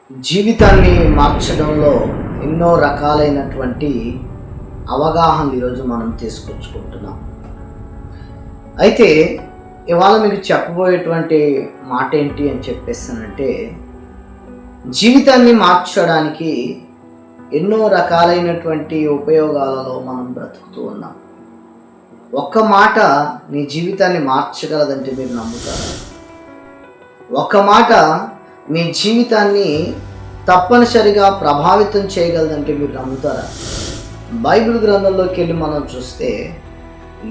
జీవితాన్ని మార్చడంలో ఎన్నో రకాలైనటువంటి అవగాహనలు ఈరోజు మనం తీసుకొచ్చుకుంటున్నాం. అయితే ఇవాళ మీకు చెప్పబోయేటువంటి మాట ఏంటి అని చెప్పేస్తానంటే, జీవితాన్ని మార్చడానికి ఎన్నో రకాలైనటువంటి ఉపయోగాలలో మనం బ్రతుకుతూ ఉన్నాం. ఒక్క మాట నీ జీవితాన్ని మార్చగలదంటే మీరు నమ్ముతారా? ఒక్క మాట మీ జీవితాన్ని తప్పనిసరిగా ప్రభావితం చేయగలదంటే మీరు నమ్ముతారా? బైబిల్ గ్రంథంలోకి వెళ్ళి మనం చూస్తే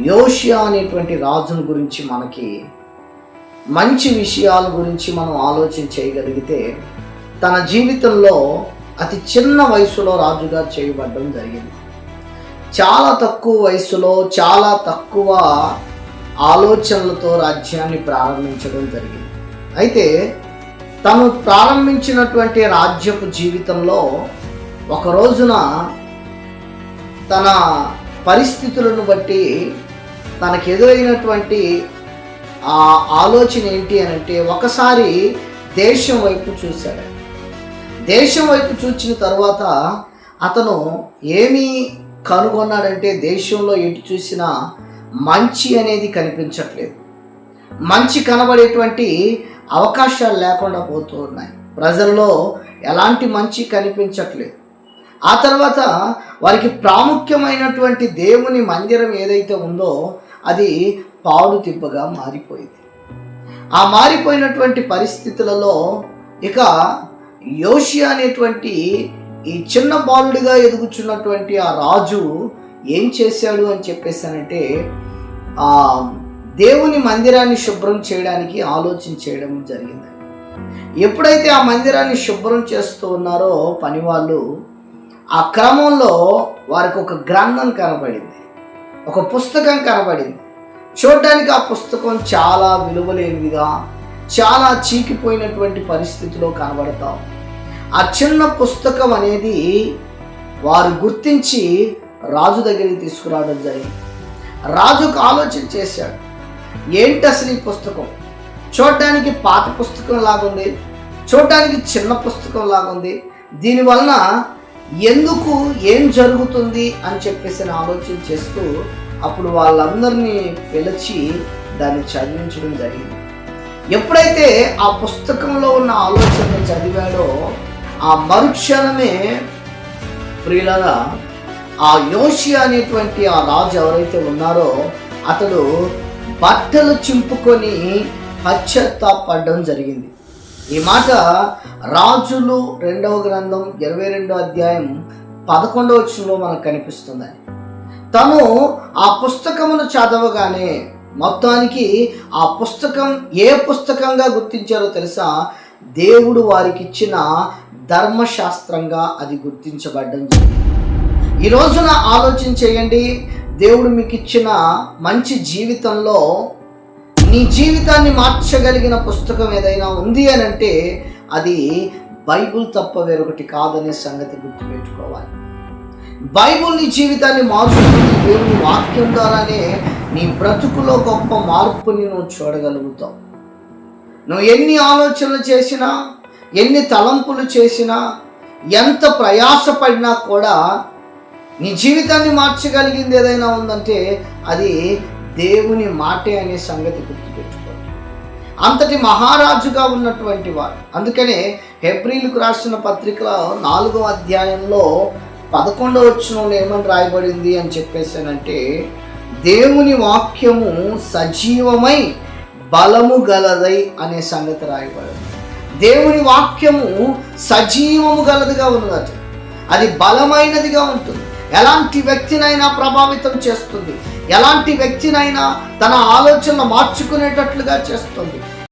యోషియా అనేటువంటి రాజుని గురించి మనకి మంచి విషయాల గురించి మనం ఆలోచన చేయగలిగితే, తన జీవితంలో అతి చిన్న వయసులో రాజుగా చేయబడడం జరిగింది. చాలా తక్కువ వయసులో చాలా తక్కువ ఆలోచనలతో రాజ్యాన్ని ప్రారంభించడం జరిగింది. అయితే తను ప్రారంభించినటువంటి రాజ్యపు జీవితంలో ఒక రోజున తన పరిస్థితులను బట్టి తనకు ఎదురైనటువంటి ఆ ఆలోచన ఏంటి అని అంటే, ఒకసారి దేశం వైపు చూశాడు. దేశం వైపు చూసిన తర్వాత అతను ఏమి కనుగొన్నాడంటే, దేశంలో ఎటు చూసినా మంచి అనేది కనిపించట్లేదు. మంచి కనబడేటువంటి అవకాశాలు లేకుండా పోతూ ఉన్నాయి. ప్రజల్లో ఎలాంటి మంచి కనిపించట్లేదు. ఆ తర్వాత వారికి ప్రాముఖ్యమైనటువంటి దేవుని మందిరం ఏదైతే ఉందో అది పాడు తిప్పగా మారిపోయింది. ఆ మారిపోయినటువంటి పరిస్థితులలో ఇక యోషియా అనేటువంటి ఈ చిన్న బాలుడిగా ఎదుగుచున్నటువంటి ఆ రాజు ఏం చేశాడు అని చెప్పేసానంటే, దేవుని మందిరాన్ని శుభ్రం చేయడానికి ఆలోచన చేయడం జరిగింది. ఎప్పుడైతే ఆ మందిరాన్ని శుభ్రం చేస్తూ ఉన్నారో పని వాళ్ళు, ఆ క్రమంలో వారికి ఒక గ్రంథం కనబడింది, ఒక పుస్తకం కనబడింది. చూడడానికి ఆ పుస్తకం చాలా విలువలేనిదిగా, చాలా చీకిపోయినటువంటి పరిస్థితిలో కనబడతాం. ఆ చిన్న పుస్తకం అనేది వారు గుర్తించి రాజు దగ్గరికి తీసుకురావడం జరిగింది. రాజుకు ఆలోచన చేశాడు, ఏంటి అసలు ఈ పుస్తకం? చూడడానికి పాత పుస్తకం లాగుంది, చూడడానికి చిన్న పుస్తకం లాగుంది, దీనివలన ఎందుకు ఏం జరుగుతుంది అని చెప్పేసి ఆలోచన చేస్తూ అప్పుడు వాళ్ళందరినీ పిలిచి దాన్ని చదివించడం జరిగింది. ఎప్పుడైతే ఆ పుస్తకంలో ఉన్న ఆలోచనని చదివాడో ఆ మరుక్షణమే ప్రియులారా, ఆ యోషియా అనేటువంటి ఆ రాజు ఎవరైతే ఉన్నారో అతడు బట్టలు చింపుకొని పశ్చాత్తాపడడం జరిగింది. ఈ మాట రాజులు 2వ గ్రంథం 22వ అధ్యాయం 11వ వచనంలో మనకు కనిపిస్తుంది. తను ఆ పుస్తకమును చదవగానే మొత్తానికి ఆ పుస్తకం ఏ పుస్తకంగా గుర్తించారో తెలుసా? దేవుడు వారికి ఇచ్చిన ధర్మశాస్త్రంగా అది గుర్తించబడడం జరిగింది. ఈ రోజున ఆలోచన చేయండి, దేవుడు మీకు ఇచ్చిన మంచి జీవితంలో నీ జీవితాన్ని మార్చగలిగిన పుస్తకం ఏదైనా ఉంది అని అంటే అది బైబుల్ తప్ప వేరొకటి కాదనే సంగతి గుర్తుపెట్టుకోవాలి. బైబుల్ నీ జీవితాన్ని మారుస్తుంది. దేవుని వాక్యం ద్వారానే నీ బ్రతుకులో గొప్ప మార్పుని నువ్వు చూడగలుగుతావు. నువ్వు ఎన్ని ఆలోచనలు చేసినా, ఎన్ని తలంపులు చేసినా, ఎంత ప్రయాసపడినా కూడా నీ జీవితాన్ని మార్చగలిగింది ఏదైనా ఉందంటే అది దేవుని మాటే అనే సంగతి గుర్తుపెట్టుకోండి. అంతటి మహారాజుగా ఉన్నటువంటి వాడు. అందుకనే హెబ్రీలకు రాసిన పత్రికలో 4వ అధ్యాయంలో 11వ వచనంలో ఏమని రాయబడింది అని చెప్పేసానంటే, దేవుని వాక్యము సజీవమై బలము గలదై అనే సంగతి రాయబడింది. దేవుని వాక్యము సజీవము గలదిగా ఉన్నదట. అది బలమైనదిగా ఉంటుంది. ఎలాంటి వ్యక్తినైనా ప్రభావితం చేస్తుంది. ఎలాంటి వ్యక్తినైనా తన ఆలోచనలు మార్చుకునేటట్లుగా చేస్తుంది.